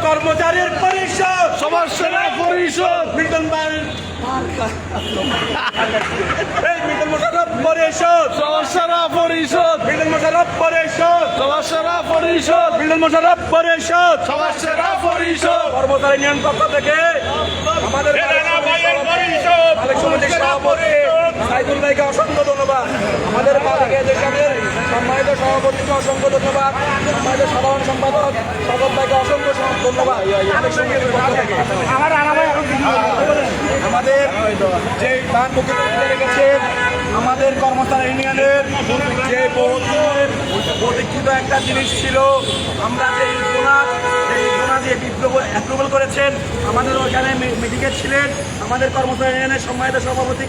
কর্মচারীর পরিষদ, সবার সেরা পরিষদ, মিল্টন মোশাররফ পরিষদ, সবার সেরা পরিষদ, মিল্টন মোশাররফ পরিষদ, সবার সেরা পরিষদ, মিল্টন মোশাররফ পরিষদ, সবার সেরা পরিষদ। কর্মচারী ইউনিয়ন পক্ষ থেকে আমাদের মালিক সমিতির সভাপতি সাইদুল ভাইকে অসংখ্য ধন্যবাদ। আমাদের মালিক এদেশের সম্মানিত সভাপতিকে অসংখ্য ধন্যবাদ। আমাদের সাধারণ সম্পাদক স্বাগত ভাইকে অসংখ্য ধন্যবাদ। মালিক সমিতির পক্ষ থেকে আমাদের যে ধান মুখে রেখেছেন আমাদের কর্মচারী ইউনিয়নের যে প্রতীক্ষিত একটা জিনিস ছিল, আমরা যে জোনা যে বিপ্লব অ্যাপ্রুভাল করেছেন, আমাদের ওইখানে মিটিংয়ে ছিলেন আমাদের কর্মচারী ইউনিয়নের সম্মানিত সভাপতি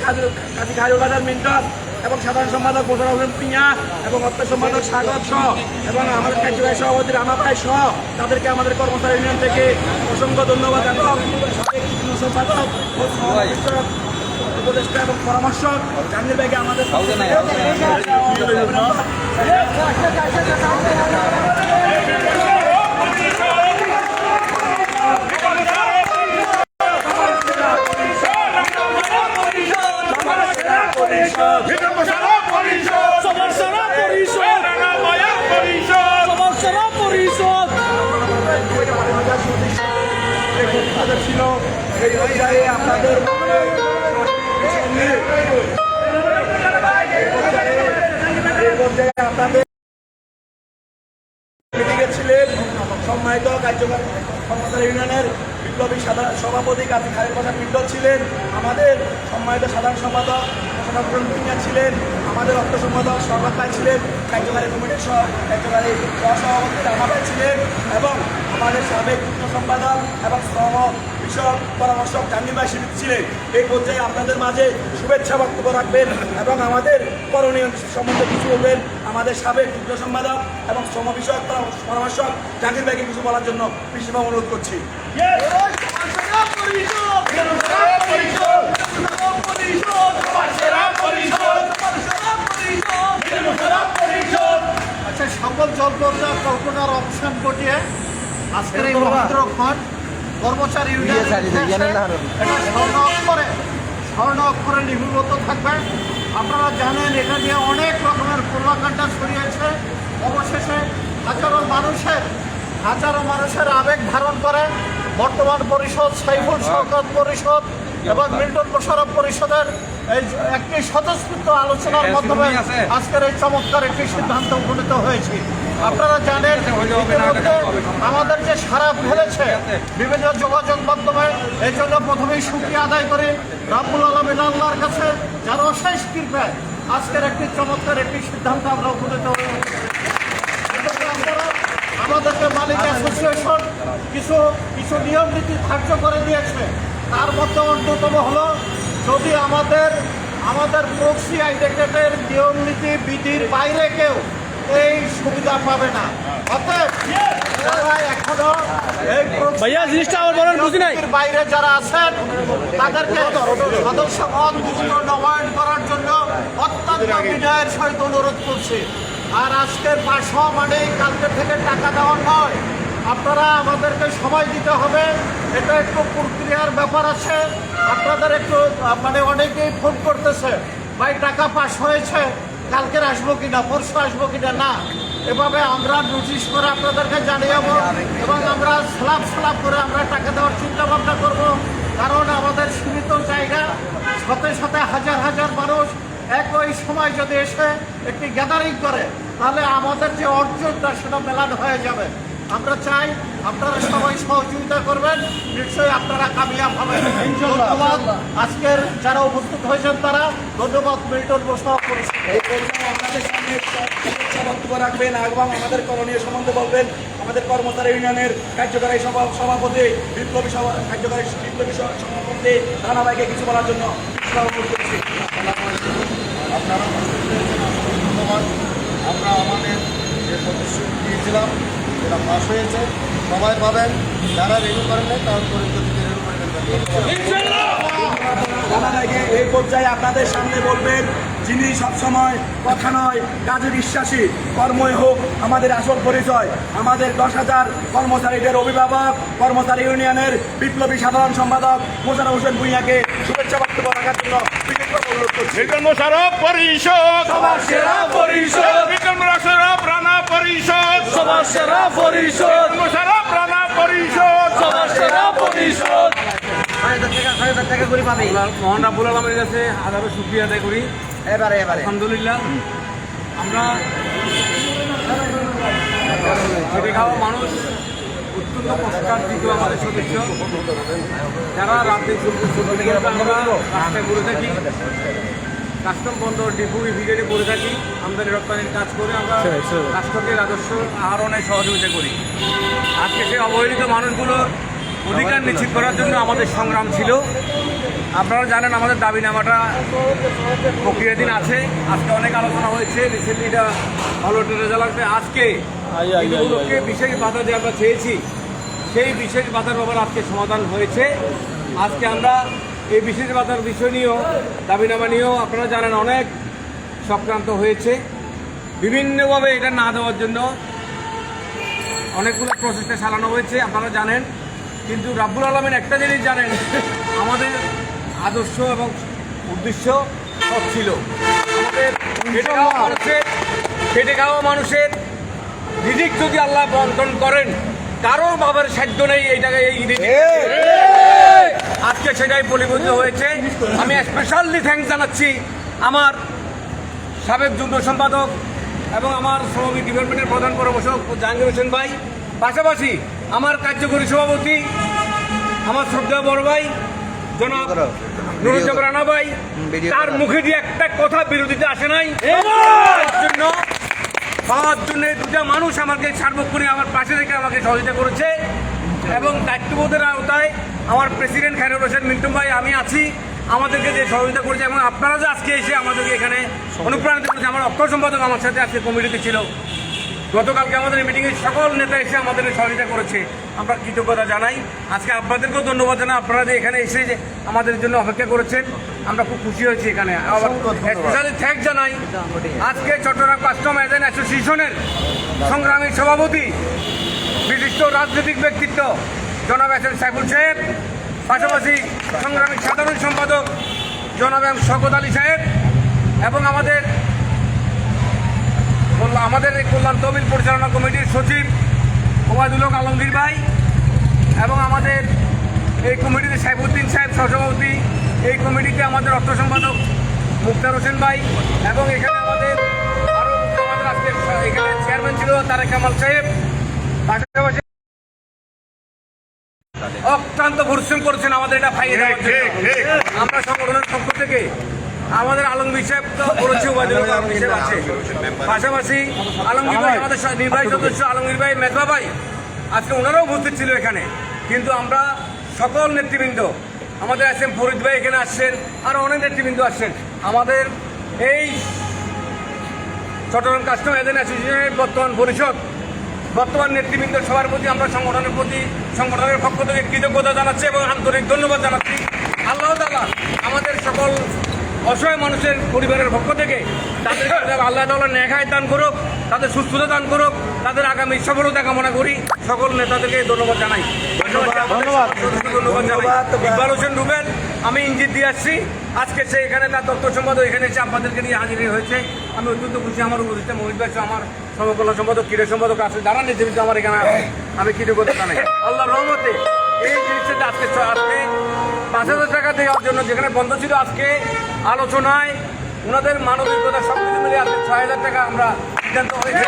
কাজী খায়রুল হাসান মিন্টন এবং সাধারণ সম্পাদক মোশাররফ হোসেন পিয়া এবং অর্থ সম্পাদক স্বাগত সহ এবং আমাদের কার্যবাহী সভাপতি রানা ভাই সহ তাদেরকে আমাদের কর্মচারী ইউনিয়ন থেকে অসংখ্য ধন্যবাদ এবং সাবেক সম্পাদক উপদেষ্টা এবং পরামর্শক জাহাঙ্গীর ভাইকে আমাদের ছিল এই পর্যায়ে আপনাদের আপনাদের মিটিংয়ে ছিলেন সম্মানিত কার্যকর কর্মচারী ইউনিয়নের বিপ্লবী সাধারণ সভাপতি কাজী খায়রুল হাসান মিন্টন ছিলেন, আমাদের সম্মানিত সাধারণ সম্পাদক মোশাররফ হোসেন ছিলেন, আমাদের অর্থ সম্পাদক স্বাগত ভাই ছিলেন, কার্যকারী কমিটির কার্যকারী সহসভাপতি রানা ভাই ছিলেন এবং আমাদের সাবেক যুগ্ম সম্পাদক এবং শ্রম বিষয়ক পরামর্শক জাহাঙ্গীর ভাই ছিলেন। এই পর্যায়ে আপনাদের মাঝে শুভেচ্ছা বক্তব্য রাখবেন এবং আমাদের করণীয় সম্বন্ধে কিছু বলবেন আমাদের সাবেক যুগ্ম সম্পাদক এবং শ্রম বিষয়ক পরামর্শক জাহাঙ্গীর ভাইকে কিছু বলার জন্য বিশেষভাবে অনুরোধ করছি। আচ্ছা, সকল জল্পনা কল্পনার অবসান ঘটিয়ে আজকের এই মহেন্দ্রক্ষণ কর্মচারী ইউনিয়ন স্বর্ণ অক্ষরে লিপিবদ্ধ থাকবে। আপনারা জানেন এটা নিয়ে অনেক রকমের প্রভাকাণ্ডা ছড়িয়েছে। অবশেষে হাজারো মানুষের আবেগ ধারণ করে বর্তমান পরিষদ, সাইফুল শওকত পরিষদ এবং মিল্টন মোশাররফ পরিষদের এই একটি স্বতঃস্ফূর্ত আলোচনার মাধ্যমে আজকের এই চমৎকার একটি সিদ্ধান্ত উপনীত হয়েছে। আপনারা জানেন ইতিমধ্যে আমাদের যে সারা ফেলেছে বিভিন্ন যোগাযোগ মাধ্যমে, এই জন্য প্রথমেই শুকরিয়া আদায় করি রাব্বুল আলামিন আল্লাহর কাছে, যার অশেষ কৃপায় আজকের একটি চমৎকার একটি সিদ্ধান্ত আমরা উপনীত হয়েছি। আমাদেরকে মালিক অ্যাসোসিয়েশন কিছু নিয়ম নীতি ধার্য করে দিয়েছে। তার মধ্যে অন্যতম হলো, যদি আমাদের প্রক্সি আইডেন্টিটির নিয়ম নীতি বিধির বাইরে কেউ এই সুবিধা পাবে না। অতএব যারা এখনো এই প্রক্সির বাইরে যারা আছেন তাদেরকে সদস্য পদ নবায়ন করার জন্য অত্যন্ত বিনয়ের সহিত অনুরোধ করছি। আর আজকের 500 মানে কালকে থেকে টাকা দেওয়া নয়, আপনারা আমাদেরকে সময় দিতে হবে। এটা একটু প্রক্রিয়ার ব্যাপার আছে। আপনাদের একটু অনেকেই ফোন করতেছে, ভাই টাকা পাস হয়েছে, কালকের আসবো কিনা, পরশু আসবো কিনা। না, এভাবে আমরা নোটিশ করে আপনাদেরকে জানিয়ে যাবো এবং আমরা স্ল্যাব করে আমরা টাকা দেওয়ার চিন্তা ভাবনা করবো। কারণ আমাদের সীমিত জায়গা, সাথে হাজার মানুষ একই সময় যদি এসে একটি গ্যাদারিং করে, তাহলে আমাদের যে অর্জনটা সেটা মেলানো হয়ে যাবে। আমরা চাই আপনারা সবাই সহযোগিতা করবেন, নিশ্চয়ই আপনারা কামিয়াব হবেন। ধন্যবাদ আজকের যারা উপস্থিত হয়েছেন তারা, ধন্যবাদ মিল্টন মোশাররফ পরিষদ। আপনাদের সামনে বক্তব্য রাখবেন এবং আমাদের করণীয় সম্বন্ধে বলবেন আমাদের কর্মচারী ইউনিয়নের কার্যকারী সভাপতি কার্যকারী বিপ্লবী সভাপতি রানা ভাইকে কিছু বলার জন্য অনুরোধ করছি। আপনারা ধন্যবাদ। আমরা আমাদের যে সদস্য দিয়েছিলাম সেটা পাস হয়েছে, সবাই পাবেন। যারা রেনু করেন নাই তারা পরিস্থিতিতে রেনু করে দেবেন। রানা ভাইকে এই পর্যায়ে আপনাদের সামনে বলবেন যিনি সবসময় কথা নয় কাজে বিশ্বাসী, কর্মই হোক আমাদের আসল পরিচয়। আমাদের 10,000 কর্মচারীদের অভিভাবক, কর্মচারী ইউনিয়নের বিপ্লবী সাধারণ সম্পাদক মোশাররফ হোসেন ভূঁইয়াকে শুভেচ্ছা বক্তব্য রাখার জন্য বিশেষভাবে অনুরোধ করছি। মোশাররফ পরিষদ, সবার সেরা পরিষদ, মোশাররফ রানা পরিষদ, সবার সেরা পরিষদ, মোশাররফ রানা পরিষদ, সবার সেরা পরিষদ। মোহন রাব্বুল আলমের কাছে হাজারো শুকরিয়া আদায় করি। আলহামদুলিল্লাহ আমরা খেটে খাওয়া মানুষ অত্যন্ত কষ্টার্জিত আমাদের সদস্য, যারা রাতে আমরা রাস্তায় ঘুরে থাকি, কাস্টম বন্দর ডিপো ভিগেটে করে থাকি, আমদানি রপ্তানির কাজ করে আমরা রাষ্ট্রকে রাজস্ব আহরণে সহযোগিতা করি। আজকে সেই অবহেলিত মানুষগুলোর অধিকার নিশ্চিত করার জন্য আমাদের সংগ্রাম ছিল। আপনারা জানেন আমাদের দাবিনামাটা প্রক্রিয়াধীন আছে। আজকে অনেক আলোচনা হয়েছে, রিসেন্টলি এটা ভালো রেজাল্ট লাগবে। আজকে এগুলোকে বিশেষ বাধা যে আমরা চেয়েছি, সেই বিশেষ বাধার ব্যাপারে আজকে সমাধান হয়েছে। আজকে আমরা এই বিশেষ বাধার বিষয় নিয়েও দাবিনামা নিয়েও আপনারা জানেন অনেক চক্রান্ত হয়েছে। বিভিন্নভাবে এটা না দেওয়ার জন্য অনেকগুলো প্রচেষ্টা চালানো হয়েছে, আপনারা জানেন। কিন্তু রাব্বুল আলমিন একটা জিনিস জানেন, আমাদের আদর্শ এবং উদ্দেশ্য সব ছিল। আমাদের খেটে খাওয়া মানুষের রিজিক যদি আল্লাহ বন্টন করেন, কারো বাবার সাধ্য নেই এই টাকায় এই রিজিক। আজকে সেটাই পরিবর্তিত হয়েছে। আমি স্পেশালি থ্যাঙ্কস জানাচ্ছি আমার সাবেক যুগ্ম সম্পাদক এবং আমার শ্রমিক ডিপার্টমেন্টের প্রধান প্রভাষক জাহাঙ্গীর হোসেন ভাই, পাশাপাশি আমার কার্যকরী সভাপতি আমার শ্রদ্ধেয় বড় ভাই জনাব নুরুজ্জামান রানা ভাই। তার মুখে দিয়ে একটা কথা বিরোধিতা আসে নাই। পাওয়ার জন্য দুটা মানুষ আমাকে সার্বক্ষণিক আমার পাশে রেখে আমাকে সহযোগিতা করেছে এবং দায়িত্ববোধের আওতায় আমার প্রেসিডেন্ট খায়রুল হোসেন মিন্টু ভাই, আমি আছি, আমাদেরকে যে সহযোগিতা করেছে এবং আপনারা যে আজকে এসে আমাদেরকে এখানে অনুপ্রাণিত করেছে। আমার অক্ষর সম্পাদক আমার সাথে আজকে কমিটিতে ছিল। গতকালকে আমাদের মিটিংয়ে সকল নেতা এসে আমাদের সহযোগিতা করেছে, আমরা কৃতজ্ঞতা জানাই। আজকে আপনাদেরকেও ধন্যবাদ জানাই, আপনারা যে এখানে এসে যে আমাদের জন্য অপেক্ষা করেছেন, আমরা খুব খুশি হয়েছি। এখানে আবার স্পেশালি থ্যাঙ্কস জানাই আজকে চট্টগ্রাম কাস্টম এজেন্ট অ্যাসোসিয়েশনের সংগ্রামী সভাপতি, বিশিষ্ট রাজনৈতিক ব্যক্তিত্ব জনাব এস সাইফুল সাহেব, পাশাপাশি সংগ্রামী সাধারণ সম্পাদক জনাব এম শওকত আলী সাহেব এবং আমাদের এই কল্যাণ তহবিল পরিচালনা কমিটির সচিব ওবায়দুল হক আলমগীর ভাই এবং আমাদের এই কমিটিতে সাইফুদ্দিন সাহেব সহসভাপতি, এই কমিটিতে আমাদের অর্থ সম্পাদক মুক্তার হোসেন ভাই এবং এখানে আমাদের আরও আমাদের আজকে এখানে চেয়ারম্যান ছিল তারেক কামাল সাহেব, পাশাপাশি অক্লান্ত পরিশ্রম করেছেন আমাদের এটা ফাইয়ে দেওয়ার জন্য। আমরা সংগঠনের পক্ষ থেকে আমাদের আলমগীর সাহেব তো বলেছি, ওবায়দুল হক আলমগীর সাহেব আছে, পাশাপাশি আলমগীর ভাই আমাদের নির্বাহী সদস্য আলমগীর ভাই, মেঘবা ভাই, আজকে ওনারাও উপস্থিত ছিল এখানে। কিন্তু আমরা সকল নেতৃবৃন্দ, আমাদের এস এম ফরিদ ভাই এখানে আসছেন, আরও অনেক নেতৃবৃন্দ আসছেন। আমাদের এই চট্টগ্রাম কাস্টম এজেন্ট অ্যাসোসিয়েশনের বর্তমান পরিষদ, বর্তমান নেতৃবৃন্দ সবার প্রতি আমরা সংগঠনের পক্ষ থেকে কৃতজ্ঞতা জানাচ্ছি এবং আন্তরিক ধন্যবাদ জানাচ্ছি। আল্লাহ তাআলা আমাদের সকল অসহায় মানুষের পরিবারের পক্ষ থেকে তাদের আল্লাহ তাআলা নেক দান করুক, তাদের সুস্থতা দান করুক, তাদের আগামী সফলতা কামনা করি। সকল নেতাদেরকে ধন্যবাদ জানাই। ধন্যবাদ ইকবাল হোসেন রুবেল, আমি ইঙ্গিত দিয়ে আসছি। আজকে সে এখানে তার তথ্য সম্পাদক এখানে এসে আপনাদেরকে নিয়ে হাজির হয়েছে, আমি অত্যন্ত খুশি। আমার উপস্থিত মহিত ভাই, আমার সর্বকল্যাণ সম্পাদক, ক্রীড়া সম্পাদক আছে, যারা নেতৃবৃন্দ আমার এখানে আমি কৃতজ্ঞতা জানাই। আল্লাহর রহমতে এই জিনিসটা আজকে 5,000 টাকা দেওয়ার জন্য যেখানে বন্ধ ছিল, আজকে আলোচনায় ওনাদের মানবিকতা সব কিছু মিলে আজকে 6,000 টাকা আমরা সিদ্ধান্ত হয়েছে।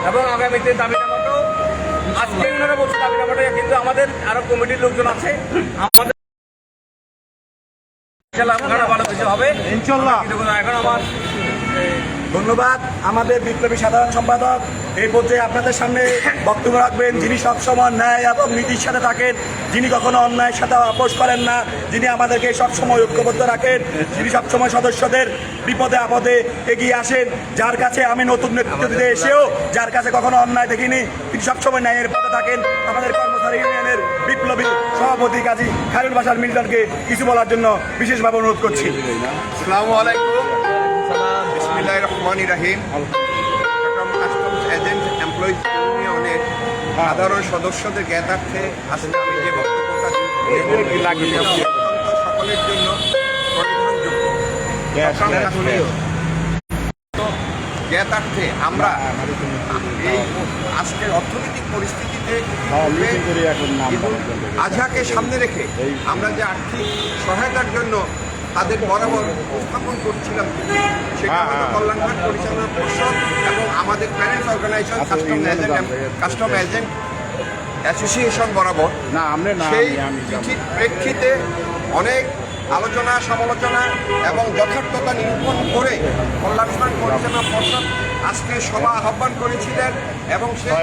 এবং আগামীতে দাবিনামাটাও আজকে ওনারা বলছে দাবিনামাটা, কিন্তু আমাদের আরো কমিটির লোকজন আছে, আমাদের ভালো কিছু হবে ইনশাআল্লাহ। এখন আমার ধন্যবাদ আমাদের বিপ্লবী সাধারণ সম্পাদক এই পর্যায়ে আপনাদের সামনে বক্তব্য রাখবেন যিনি সবসময় ন্যায় এবং নীতির সাথে থাকেন, যিনি কখনো অন্যায়ের সাথে আপোষ করেন না, যিনি আমাদেরকে সবসময় ঐক্যবদ্ধ রাখেন, যিনি সবসময় সদস্যদের বিপদে আপদে এগিয়ে আসেন, যার কাছে আমি নতুন নেতৃত্ব দিতে এসেও যার কাছে কখনো অন্যায় দেখিনি, তিনি সবসময় ন্যায়ের পথে থাকেন। আমাদের কর্মচারী ইউনিয়নের বিপ্লবী সভাপতি কাজী খায়রুল বাশার মিল্টনকে কিছু বলার জন্য বিশেষভাবে অনুরোধ করছি। আসসালামু আলাইকুম। বিসমিল্লাহির রহমানির রহিম। চট্টগ্রাম কাস্টমস এজেন্ট এমপ্লয়িজ ইউনিয়নের সাধারণ সদস্যদের জ্ঞাতার্থে আজকে আমি যে বক্তব্যটা সকলের জন্য জ্ঞাতার্থে আমরা এই আজকের অর্থনৈতিক পরিস্থিতিতে আজহাকে সামনে রেখে আমরা যে আর্থিক সহায়তার জন্য তাদের বরাবর উপস্থাপন করছিলাম, সেটা হলো কল্যাণঘাট পরিচালনা পর্ষদ এবং আমাদের parents organisation custom agent association বরাবর সেই চিঠির প্রেক্ষিতে অনেক আলোচনা সমালোচনা এবং যথার্থতা নিরূপণ করে কল্যাণঘাট পরিচালনা পর্ষদ আজকে সভা আহ্বান করেছিলেন এবং সেই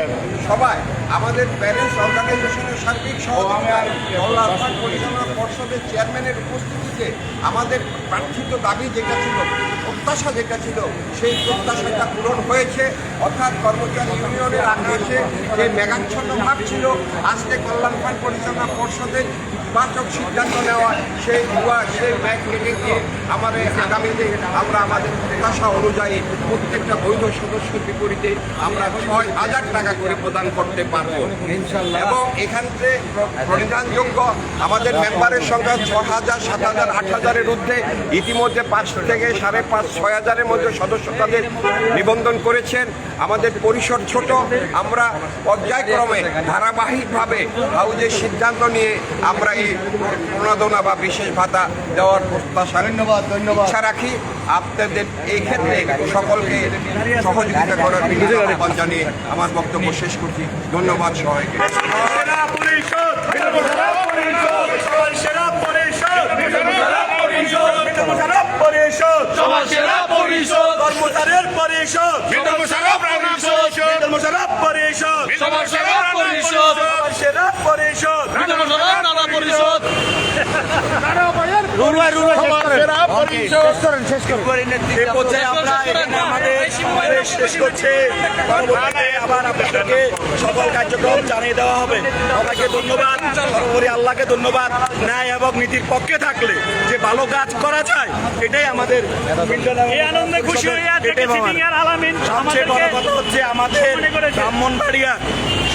সভায় আমাদের প্যারেন্টস অর্গানাইজেশনের সার্বিক সহযোগিতায় কল্যাণঘাট পরিচালনা পর্ষদের চেয়ারম্যানের উপস্থিতিতে আমাদের প্রার্থিত দাবি যেটা ছিল, প্রত্যাশা যেটা ছিল, সেই প্রত্যাশাটা পূরণ হয়েছে। অর্থাৎ কর্মচারী ইউনিয়নের আকাশে যে মেঘাচ্ছন্ন ভাব ছিল, আজকে কল্যাণঘাট পরিচালনা পর্ষদের ইতিবাচক সিদ্ধান্ত নেওয়া, সেই ব্যাগ কেটে গিয়ে আমাদের আগামীতে আমরা আমাদের প্রত্যাশা অনুযায়ী প্রত্যেকটা বৈধ সদস্যের বিপরীতে আমরা ৬,০০০ টাকা করে প্রদান করতে পারবো এবং এখান থেকে পরিধানযোগ্য আমাদের মেম্বারের সংখ্যা ৬,০০০, ৭,০০০, ৮,০০০-এর ঊর্ধ্বে ইতিমধ্যে ৫ থেকে ৫,৫০, ৬,০০০-এর মধ্যে সদস্য তাদের নিবন্ধন করেছেন। আমাদের পরিসর ছোট, আমরা পর্যায়ক্রমে ধারাবাহিকভাবে হাউজের সিদ্ধান্ত নিয়ে আমরা এই প্রণোদনা বা বিশেষ ভাতা দেওয়ার প্রত্যাশা ইচ্ছা রাখি। আপনাদের এই ক্ষেত্রে সকলকে সহযোগিতা করার আহ্বান জানিয়ে আমার বক্তব্য শেষ করছি। ধন্যবাদ সবাইকে। সকল কার্যক্রম জানিয়ে দেওয়া হবে। সবাইকে ধন্যবাদ, সর্বোপরি আল্লাহকে ধন্যবাদ। ন্যায় এবং নীতির পক্ষে থাকলে যে ভালো কাজ করা যায়, এটাই আমাদের সবচেয়ে বড় কথা হচ্ছে আমাদের ব্রাহ্মণবাড়িয়ার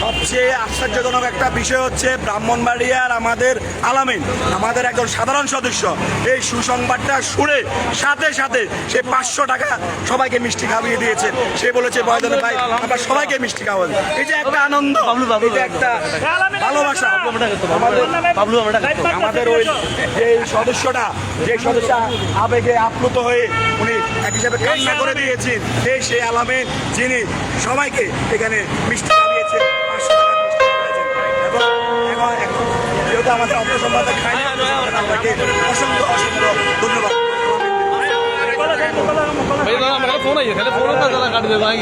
সবচেয়ে আশ্চর্যজনক একটা বিষয় হচ্ছে ব্রাহ্মণবাড়িয়ার আমাদের আলামিন, আমাদের একজন সাধারণ সদস্য এই সুসংবাদটা শুনে সাথে সাথে সে 500 টাকা সবাইকে মিষ্টি খাওয়িয়ে দিয়েছে। সে বলেছে বয়দন ভাই আমরা সবাইকে মিষ্টি খাওয়াবো। এই যে একটা আনন্দ, এই যে একটা ভালোবাসা, আমাদের ওই যে সদস্যটা, যে সদস্য আবেগে আপ্লুত হয়ে উনি এক হিসাবে কান্না করে দিয়েছেন, এই সেই আলামিন যিনি সবাইকে এখানে মিষ্টি খাওয়িয়েছেন, 500 টাকা মিষ্টি খাওয়াইছেন। এবং এখন যেহেতু আমাদের অর্থ সম্পাদক খায়নি, আপনাকে অসংখ্য অসংখ্য ধন্যবাদ। ফোন আইছে, ফোন কাটবে ভাই